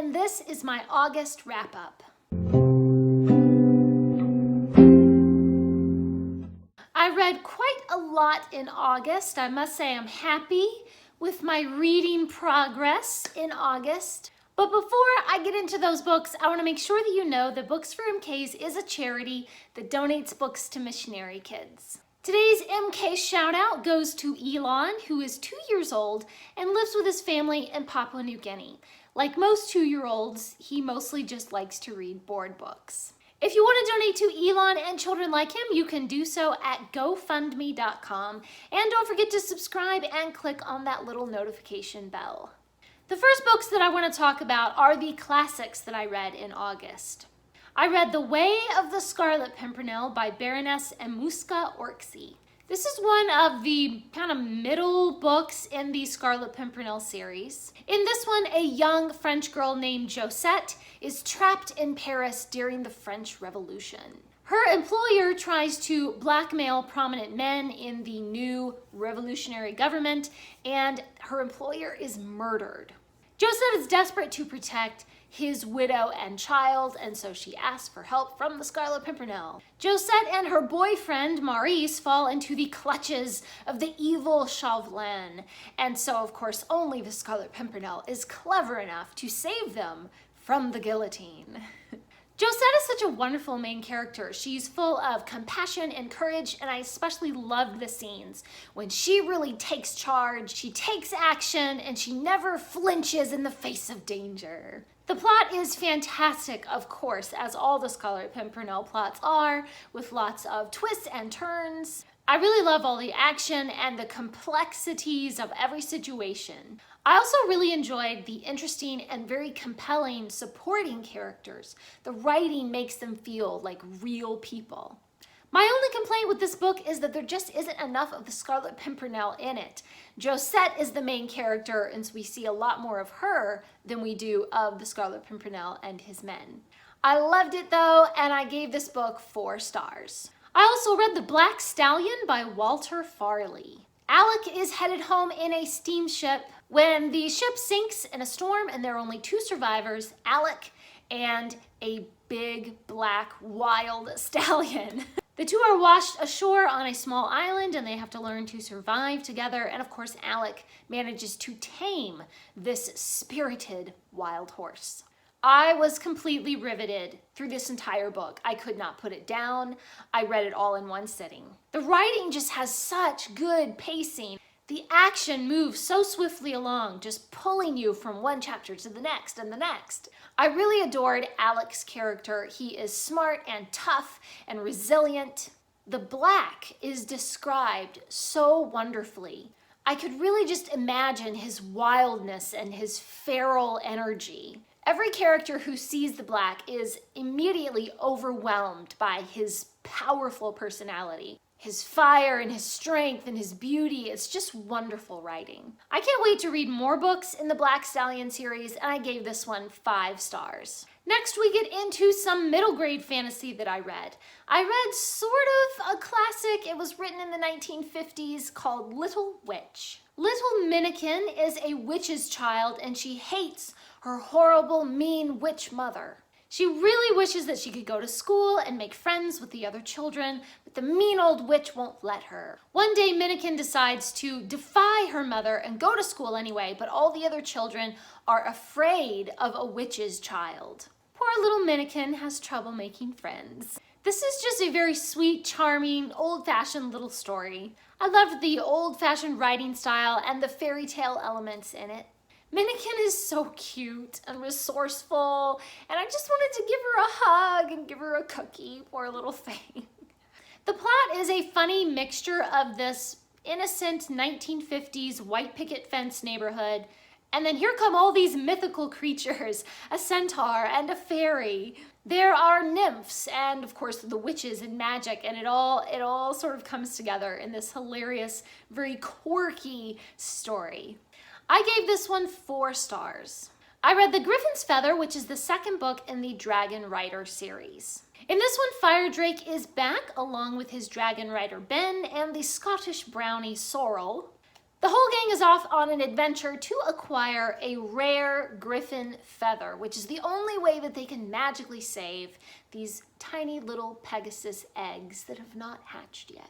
and this is my August wrap-up. I read quite a lot in August. I must say I'm happy with my reading progress in August. But before I get into those books, I want to make sure that you know that Books for MKs is a charity that donates books to missionary kids. Today's MK shout out goes to Elon, who is 2 years old and lives with his family in Papua New Guinea. Like most 2-year-olds, he mostly just likes to read board books. If you want to donate to Elon and children like him, you can do so at gofundme.com. And don't forget to subscribe and click on that little notification bell. The first books that I want to talk about are the classics that I read in August. I read The Way of the Scarlet Pimpernel by Baroness Emuska Orczy. This is one of the kind of middle books in the Scarlet Pimpernel series. In this one, a young French girl named Josette is trapped in Paris during the French Revolution. Her employer tries to blackmail prominent men in the new revolutionary government, and her employer is murdered. Josette is desperate to protect his widow and child, and so she asks for help from the Scarlet Pimpernel. Josette and her boyfriend, Maurice, fall into the clutches of the evil Chauvelin, and so, of course, only the Scarlet Pimpernel is clever enough to save them from the guillotine. Josette is such a wonderful main character. She's full of compassion and courage, and I especially loved the scenes when she really takes charge, she takes action, and she never flinches in the face of danger. The plot is fantastic, of course, as all the Scarlet Pimpernel plots are, with lots of twists and turns. I really love all the action and the complexities of every situation. I also really enjoyed the interesting and very compelling supporting characters. The writing makes them feel like real people. My only complaint with this book is that there just isn't enough of the Scarlet Pimpernel in it. Josette is the main character, and so we see a lot more of her than we do of the Scarlet Pimpernel and his men. I loved it though, and I gave this book 4 stars. I also read The Black Stallion by Walter Farley. Alec is headed home in a steamship when the ship sinks in a storm and there are only 2 survivors, Alec and a big black wild stallion. The 2 are washed ashore on a small island and they have to learn to survive together, and of course Alec manages to tame this spirited wild horse. I was completely riveted through this entire book. I could not put it down. I read it all in one sitting. The writing just has such good pacing. The action moves so swiftly along, just pulling you from one chapter to the next and the next. I really adored Alec's character. He is smart and tough and resilient. The black is described so wonderfully. I could really just imagine his wildness and his feral energy. Every character who sees the black is immediately overwhelmed by his powerful personality. His fire and his strength and his beauty, it's just wonderful writing. I can't wait to read more books in the Black Stallion series, and I gave this one 5 stars. Next, we get into some middle grade fantasy that I read. I read sort of a classic. It was written in the 1950s called Little Witch. Little Minnikin is a witch's child, and she hates her horrible, mean witch mother. She really wishes that she could go to school and make friends with the other children, but the mean old witch won't let her. One day, Minnikin decides to defy her mother and go to school anyway, but all the other children are afraid of a witch's child. Poor little Minnikin has trouble making friends. This is just a very sweet, charming, old-fashioned little story. I loved the old-fashioned writing style and the fairy tale elements in it. Minnikin is so cute and resourceful, and I just wanted to give her a hug and give her a cookie, poor little thing. The plot is a funny mixture of this innocent 1950s white picket fence neighborhood, and then here come all these mythical creatures, a centaur and a fairy. There are nymphs and, of course, the witches and magic, and it all sort of comes together in this hilarious, very quirky story. I gave this one 4 stars. I read The Griffons Feather, which is the second book in the Dragon Rider series. In this one, Firedrake is back along with his dragon rider Ben and the Scottish brownie Sorrel. The whole gang is off on an adventure to acquire a rare Griffon Feather, which is the only way that they can magically save these tiny little Pegasus eggs that have not hatched yet.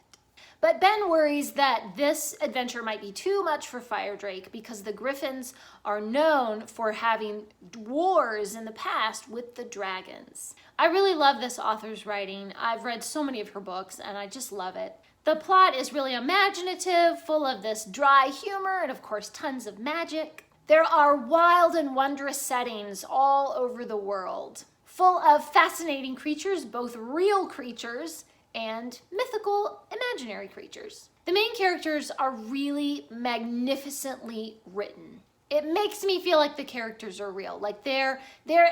But Ben worries that this adventure might be too much for Firedrake because the Griffons are known for having wars in the past with the dragons. I really love this author's writing. I've read so many of her books and I just love it. The plot is really imaginative, full of this dry humor and of course tons of magic. There are wild and wondrous settings all over the world, full of fascinating creatures, both real creatures and mythical imaginary creatures. The main characters are really magnificently written. It makes me feel like the characters are real, like their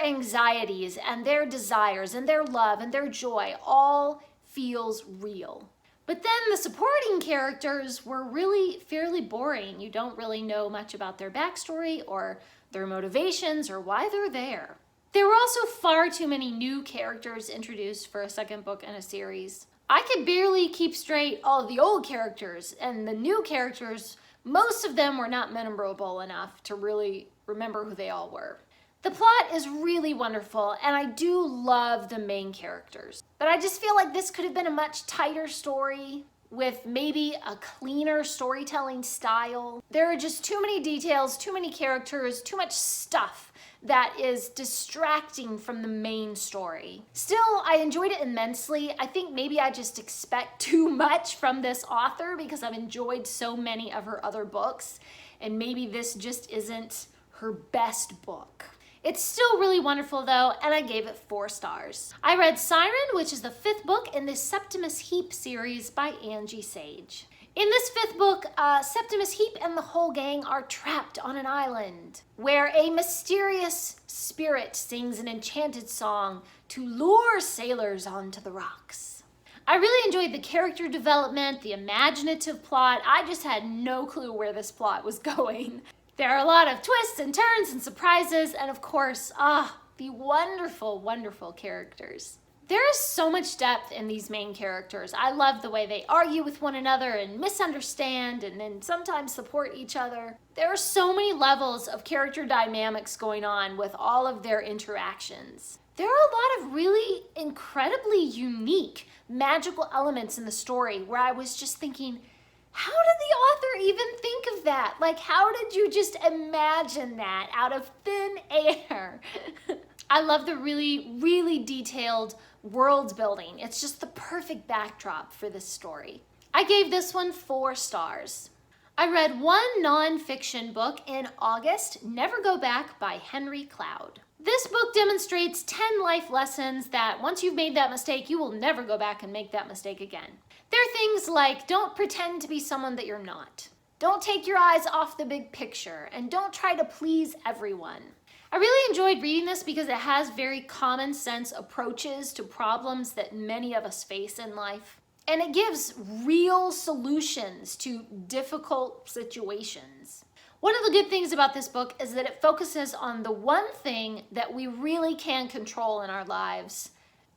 anxieties and their desires and their love and their joy all feels real. But then the supporting characters were really fairly boring. You don't really know much about their backstory or their motivations or why they're there. There were also far too many new characters introduced for a second book in a series. I could barely keep straight all of the old characters, and the new characters, most of them were not memorable enough to really remember who they all were. The plot is really wonderful, and I do love the main characters. But I just feel like this could have been a much tighter story with maybe a cleaner storytelling style. There are just too many details, too many characters, too much stuff that is distracting from the main story. Still, I enjoyed it immensely. I think maybe I just expect too much from this author because I've enjoyed so many of her other books, and maybe this just isn't her best book. It's still really wonderful though, and I gave it 4 stars. I read Siren, which is the 5th book in the Septimus Heap series by Angie Sage. In this 5th book, Septimus Heap and the whole gang are trapped on an island where a mysterious spirit sings an enchanted song to lure sailors onto the rocks. I really enjoyed the character development, the imaginative plot. I just had no clue where this plot was going. There are a lot of twists and turns and surprises, and of course, the wonderful, wonderful characters. There is so much depth in these main characters. I love the way they argue with one another and misunderstand and then sometimes support each other. There are so many levels of character dynamics going on with all of their interactions. There are a lot of really incredibly unique magical elements in the story where I was just thinking, how did the author even think of that? Like, how did you just imagine that out of thin air? I love the really, really detailed world building. It's just the perfect backdrop for this story. I gave this one 4 stars. I read one nonfiction book in August, Never Go Back by Henry Cloud. This book demonstrates 10 life lessons that once you've made that mistake, you will never go back and make that mistake again. There are things like don't pretend to be someone that you're not. Don't take your eyes off the big picture, and don't try to please everyone. I really enjoyed reading this because it has very common sense approaches to problems that many of us face in life. And it gives real solutions to difficult situations. One of the good things about this book is that it focuses on the one thing that we really can control in our lives,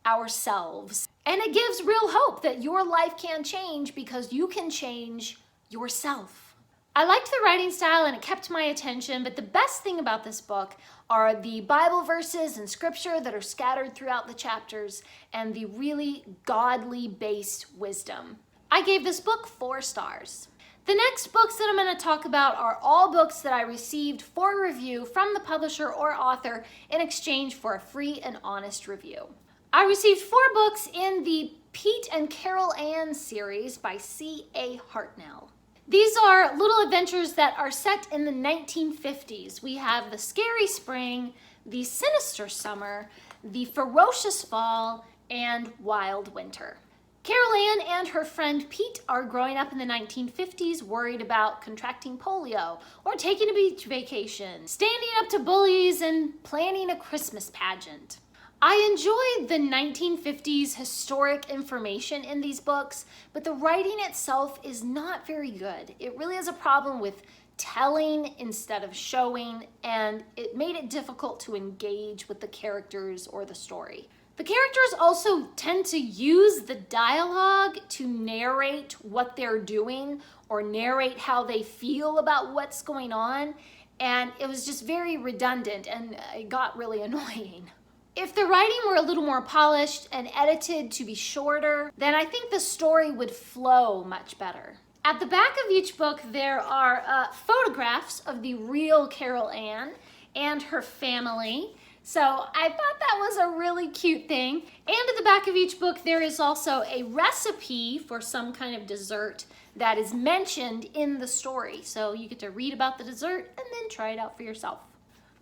ourselves. And it gives real hope that your life can change because you can change yourself. I liked the writing style and it kept my attention, but the best thing about this book are the Bible verses and scripture that are scattered throughout the chapters and the really godly based wisdom. I gave this book 4 stars. The next books that I'm going to talk about are all books that I received for review from the publisher or author in exchange for a free and honest review. I received 4 books in the Pete and Carol Ann series by C.A. Hartnell. These are little adventures that are set in the 1950s. We have the scary spring, the sinister summer, the ferocious fall, and wild winter. Carol Ann and her friend Pete are growing up in the 1950s worried about contracting polio or taking a beach vacation, standing up to bullies, and planning a Christmas pageant. I enjoyed the 1950s historic information in these books, but the writing itself is not very good. It really has a problem with telling instead of showing, and it made it difficult to engage with the characters or the story. The The characters also tend to use the dialogue to narrate what they're doing or narrate how they feel about what's going on. And it was just very redundant and it got really annoying. If the writing were a little more polished and edited to be shorter, then I think the story would flow much better. At the back of each book, there are photographs of the real Carol Ann and her family. So I thought that was a really cute thing. And at the back of each book, there is also a recipe for some kind of dessert that is mentioned in the story. So you get to read about the dessert and then try it out for yourself.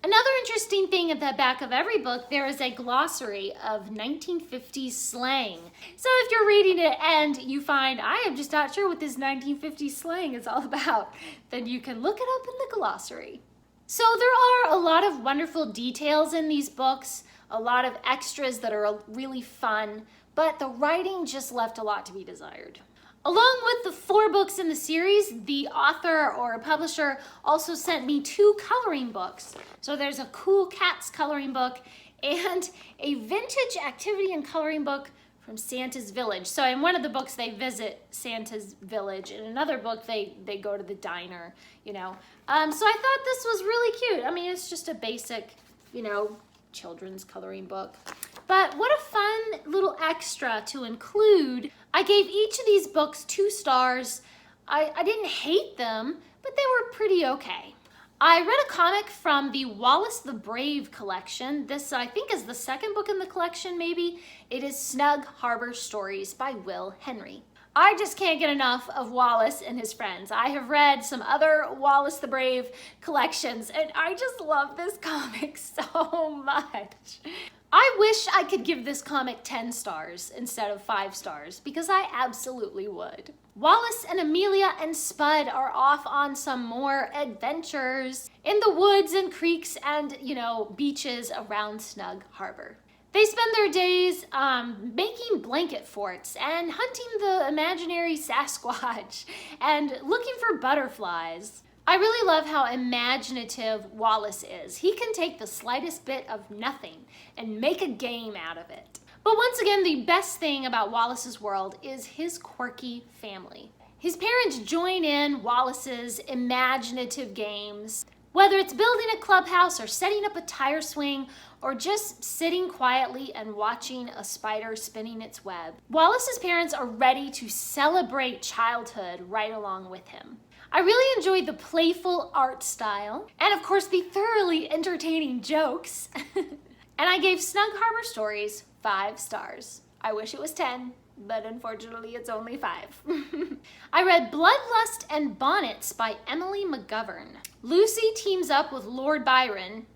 Another interesting thing at the back of every book, there is a glossary of 1950s slang. So if you're reading it and you find, I am just not sure what this 1950s slang is all about, then you can look it up in the glossary. So there are a lot of wonderful details in these books, a lot of extras that are really fun, but the writing just left a lot to be desired. Along with the 4 books in the series, the author or publisher also sent me 2 coloring books. So there's a Cool Cats coloring book and a vintage activity and coloring book from Santa's Village. So in one of the books they visit Santa's Village, in another book they go to the diner, you know. So I thought this was really cute. I mean, it's just a basic, you know, children's coloring book. But what a fun little extra to include. I gave each of these books 2 stars. I didn't hate them, but they were pretty okay. I read a comic from the Wallace the Brave collection. This, I think, is the 2nd book in the collection, maybe. It is Snug Harbor Stories by Will Henry. I just can't get enough of Wallace and his friends. I have read some other Wallace the Brave collections, and I just love this comic so much. I wish I could give this comic 10 stars instead of 5 stars, because I absolutely would. Wallace and Amelia and Spud are off on some more adventures in the woods and creeks and, you know, beaches around Snug Harbor. They spend their days making blanket forts and hunting the imaginary Sasquatch and looking for butterflies. I really love how imaginative Wallace is. He can take the slightest bit of nothing and make a game out of it. But once again, the best thing about Wallace's world is his quirky family. His parents join in Wallace's imaginative games, whether it's building a clubhouse or setting up a tire swing or just sitting quietly and watching a spider spinning its web. Wallace's parents are ready to celebrate childhood right along with him. I really enjoyed the playful art style and of course the thoroughly entertaining jokes. And I gave Snug Harbor Stories 5 stars. I wish it was 10, but unfortunately it's only 5. I read Bloodlust and Bonnets by Emily McGovern. Lucy teams up with Lord Byron,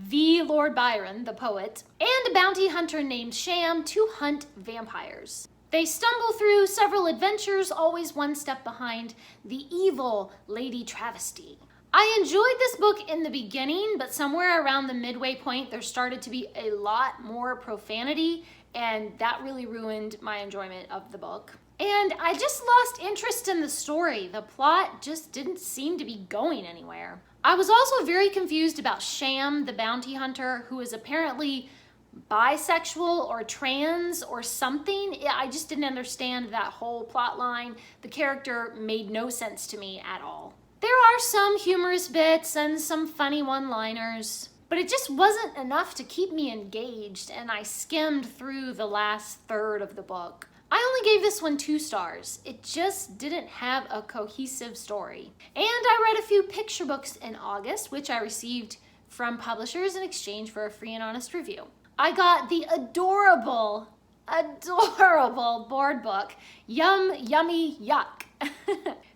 the Lord Byron, the poet, and a bounty hunter named Sham to hunt vampires. They stumble through several adventures, always one step behind the evil Lady Travesty. I enjoyed this book in the beginning, but somewhere around the midway point, there started to be a lot more profanity, and that really ruined my enjoyment of the book. And I just lost interest in the story. The plot just didn't seem to be going anywhere. I was also very confused about Sham, the bounty hunter, who is apparently bisexual or trans or something. I just didn't understand that whole plot line. The character made no sense to me at all. There are some humorous bits and some funny one-liners, but it just wasn't enough to keep me engaged, and I skimmed through the last third of the book. I only gave this one 2 stars. It just didn't have a cohesive story. And I read a few picture books in August, which I received from publishers in exchange for a free and honest review. I got the adorable board book, Yum Yummy Yuck.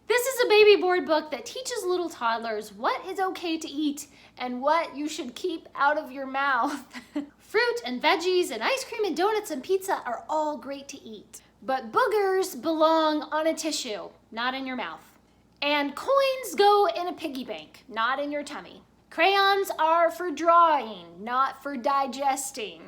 This is a baby board book that teaches little toddlers what is okay to eat and what you should keep out of your mouth. Fruit and veggies and ice cream and donuts and pizza are all great to eat, but boogers belong on a tissue, not in your mouth. And coins go in a piggy bank, not in your tummy. Crayons are for drawing, not for digesting.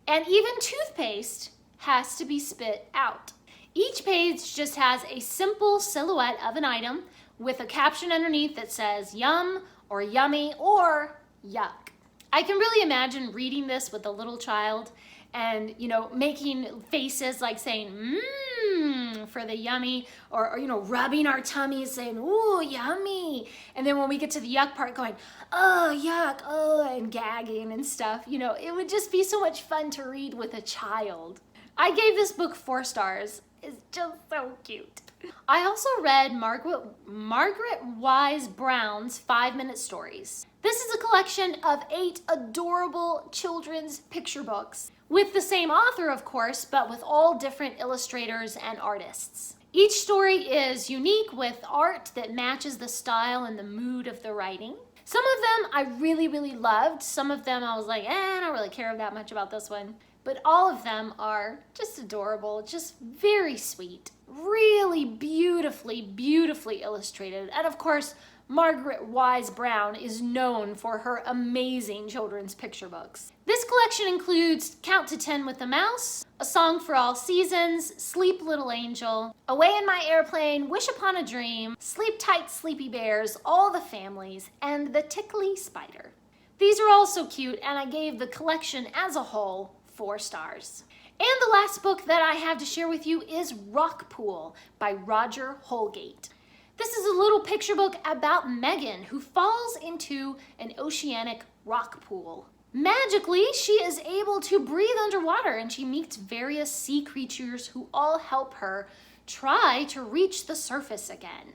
And even toothpaste has to be spit out. Each page just has a simple silhouette of an item with a caption underneath that says yum or yummy or yuck. I can really imagine reading this with a little child and, you know, making faces like saying, mmm, for the yummy, or, you know, rubbing our tummies saying, ooh, yummy. And then when we get to the yuck part going, oh, yuck, oh, and gagging and stuff, you know, it would just be so much fun to read with a child. I gave this book 4 stars. It's just so cute. I also read Margaret Wise Brown's 5-Minute Stories. This is a collection of 8 adorable children's picture books with the same author, of course, but with all different illustrators and artists. Each story is unique with art that matches the style and the mood of the writing. Some of them I really, really loved. Some of them I was like, I don't really care that much about this one. But all of them are just adorable, just very sweet, really beautifully, beautifully illustrated. And of course, Margaret Wise Brown is known for her amazing children's picture books. This collection includes Count to 10 with the Mouse, A Song for All Seasons, Sleep Little Angel, Away in My Airplane, Wish Upon a Dream, Sleep Tight Sleepy Bears, All the Families, and The Tickly Spider. These are all so cute, and I gave the collection as a whole 4 stars. And the last book that I have to share with you is Rockpool by Roger Holgate. This is a little picture book about Megan, who falls into an oceanic rock pool. Magically, she is able to breathe underwater, and she meets various sea creatures who all help her try to reach the surface again.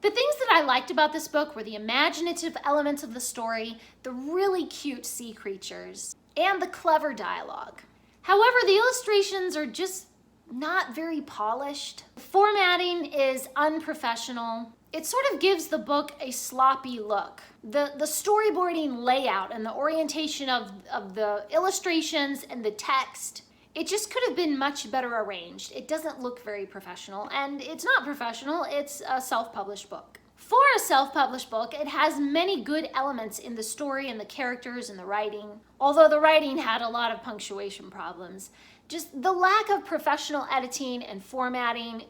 The things that I liked about this book were the imaginative elements of the story, the really cute sea creatures, and the clever dialogue. However, the illustrations are just not very polished. The formatting is unprofessional. It sort of gives the book a sloppy look. The storyboarding layout and the orientation of the illustrations and the text, it just could have been much better arranged. It doesn't look very professional, and it's not professional, it's a self-published book. For a self-published book, it has many good elements in the story and the characters and the writing, although the writing had a lot of punctuation problems. Just the lack of professional editing and formatting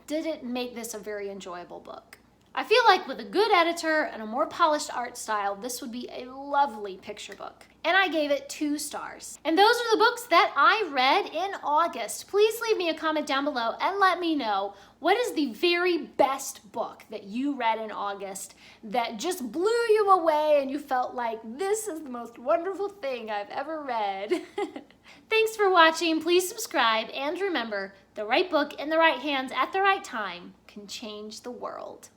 didn't make this a very enjoyable book. I feel like with a good editor and a more polished art style, this would be a lovely picture book. And I gave it 2 stars. And those are the books that I read in August. Please leave me a comment down below and let me know what is the very best book that you read in August that just blew you away and you felt like this is the most wonderful thing I've ever read. Thanks for watching. Please subscribe, and remember, the right book in the right hands at the right time can change the world.